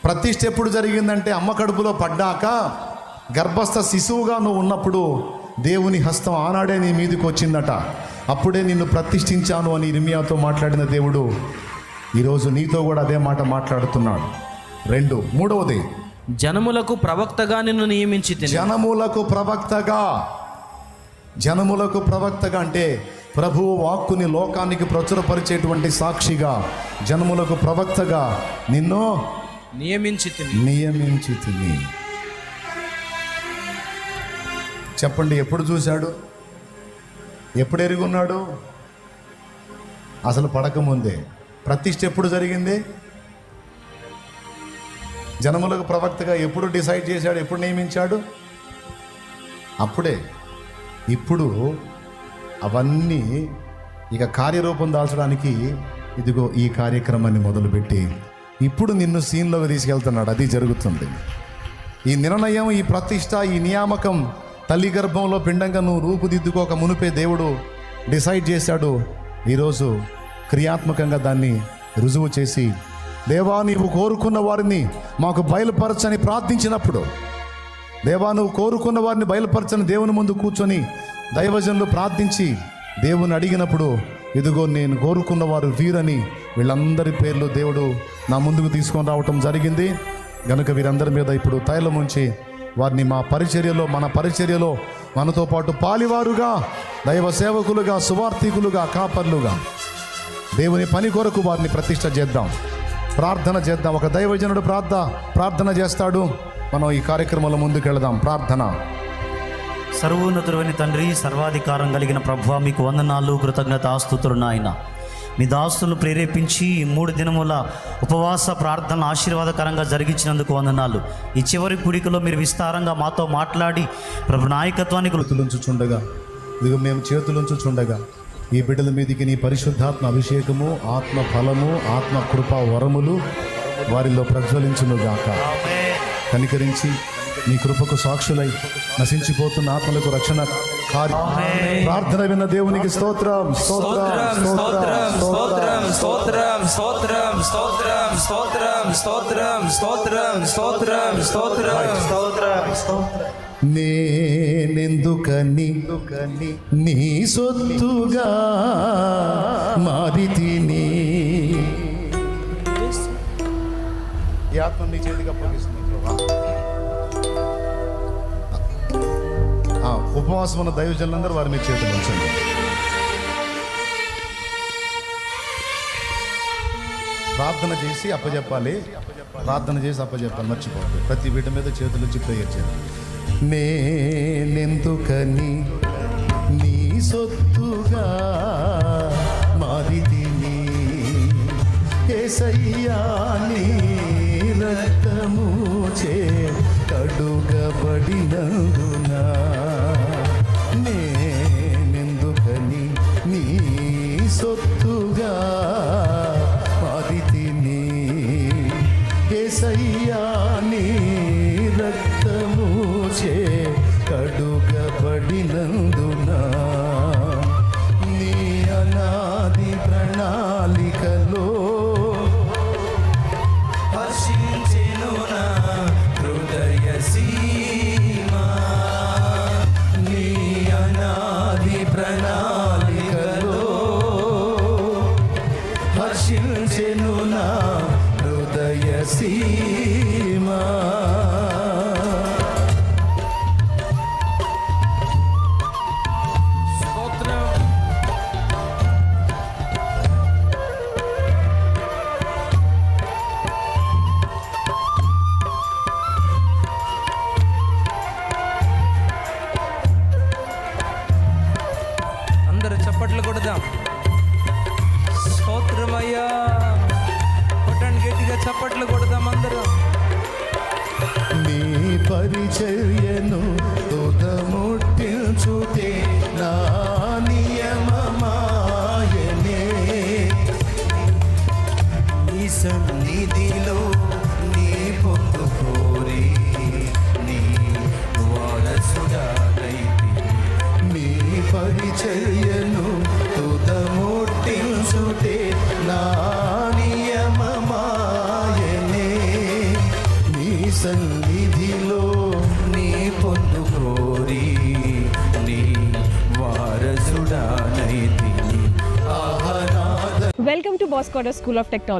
ప్రతిష్ఠ ఎప్పుడు జరిగిందంటే అమ్మ కడుపులో పడ్డాక గర్భస్థ శిశువుగా నువ్వు ఉన్నప్పుడు దేవుని హస్తం ఆనాడే నీ మీదకి వచ్చిందట. అప్పుడే నిన్ను ప్రతిష్ఠించాను అని ఇర్మియాతో మాట్లాడిన దేవుడు ఈరోజు నీతో కూడా అదే మాట మాట్లాడుతున్నాడు. మూడవది, జనములకు ప్రవక్తగా నిన్ను నియమించి. జనములకు ప్రవక్తగా అంటే ప్రభువు వాక్కుని లోకానికి ప్రచురపరిచేటువంటి సాక్షిగా, జనములకు ప్రవక్తగా నిన్ను నియమించి. చెప్పండి, ఎప్పుడు చూశాడు? ఎప్పుడు ఎరుగున్నాడు? అసలు పడకముందే. ప్రతిష్ఠ ఎప్పుడు జరిగింది? జనములకు ప్రవక్తగా ఎప్పుడు డిసైడ్ చేశాడు? ఎప్పుడు నియమించాడు? అప్పుడే. ఇప్పుడు అవన్నీ ఇక కార్యరూపం దాల్చడానికి ఇదిగో ఈ కార్యక్రమాన్ని మొదలుపెట్టి ఇప్పుడు నిన్ను సీన్లోకి తీసుకెళ్తున్నాడు. అది జరుగుతుంది. ఈ నిర్ణయం, ఈ ప్రతిష్ట, ఈ నియామకం తల్లి గర్భంలో పిండంగా నువ్వు రూపుదిద్దుకోక మునిపే దేవుడు డిసైడ్ చేశాడు. ఈరోజు క్రియాత్మకంగా దాన్ని రుజువు చేసి, దేవా నీవు కోరుకున్న వారిని మాకు బయలుపరచని ప్రార్థించినప్పుడు, దేవా నువ్వు కోరుకున్న వారిని బయలుపరచని దేవుని ముందు కూర్చొని దైవజనులు ప్రార్థించి దేవుని అడిగినప్పుడు, ఇదిగో నేను కోరుకున్న వారు వీరని వీళ్ళందరి పేర్లు దేవుడు నా ముందుకు తీసుకొని రావటం జరిగింది. గనుక వీరందరి మీద ఇప్పుడు తైలం ఉంచి వారిని మా పరిచర్యలో, మన పరిచర్యలో మనతో పాటు పాలివారుగా, దైవ సేవకులుగా, సువార్థికులుగా, కాపర్లుగా దేవుని పని కొరకు వారిని ప్రతిష్ఠ చేద్దాం. ప్రార్థన చేద్దాం. ఒక దైవజనుడు ప్రార్థన చేస్తాడు. మనం ఈ కార్యక్రమంలో ముందుకెళ్దాం. ప్రార్థన. సర్వోన్నతుడైన తండ్రి, సర్వాధికారం కలిగిన ప్రభువా, మీకు వందనాలు, కృతజ్ఞతాస్తుతులు నాయన. మీ దాస్తులు ప్రేరేపించి 3 దినముల ఉపవాస ప్రార్థన ఆశీర్వాదకరంగా జరిగించినందుకు వందనాలు. ఈ చివరి కూడికలో మీరు విస్తారంగా మాతో మాట్లాడి ప్రభు నాయకత్వానికి చేతులుంచుచుండగా, ఇదిగో మేము చేతులుంచుచుండగా ఈ బిడ్డల మీదికి నీ పరిశుద్ధాత్మ అభిషేకము, ఆత్మ ఫలము, ఆత్మ కృప వరములు వారిలో ప్రజ్వలించునుగాక. కనికరించి నీ కృపకు సాక్షులై నశించిపోతున్న ఆత్మలకు రక్షణ ప్రార్థన విన్న దేవునికి స్తోత్రం, స్తోత్రం, స్తోత్రం, స్తోత్రం, స్తోత్రం, స్తోత్రం, స్తోత్రం, స్తోత్రం, స్తోత్రం, స్తోత్రం, స్తోత్రం, స్తోత్రం. నేనెందుకని నీ సొత్తుగా మారితిని. ఈ ఆత్మ నీ చేతికి అప్పగిస్తుంది. ఉపవాసం ఉన్న దైవజనులందరూ వారి మీ చేతులు ఉంచండి. ప్రార్థన చేసి అప్పచెప్పాలి. మర్చిపోవద్దు. ప్రతి బిడ్డ మీద చేతులు ఉంచి ప్రేయర్ చేయాలి. నేనెందుకని నీ సొత్తుగా మారితిని, యేసయ్యా నీ రక్తము చే కడుగబడినందున, నేనెందుకని నీ సొత్తుగా మారితిని, యేసయ్యా నీ రక్తము చే కడుగబడినందున, నీ అనాది ప్రణాళికలో హర్షించెను నా హృదయ సీమా. నీ అనాది ప్రణాళికలో హర్షించెను నా హృదయ సీమా. చప్పట్లు కొడదాం. స్తోత్రమయ్యా. కొట్టండి గట్టిగా, చప్పట్లు కొడదాం అందరూ. నీ పరిచర్యను తుదముట్టించుతే నా నియమమాయనే, నీ సన్నిధిలో నీ పొందు కోరి నీ వారసుడానైతి. నీ పరిచర్యను తుదముట్టించుతే నా నియమమాయనే, సన్నిధిలో నీ పొందు కోరి నీ వారసుడానైతిని. ఆహనాద Welcome to Boscoda School of Technology.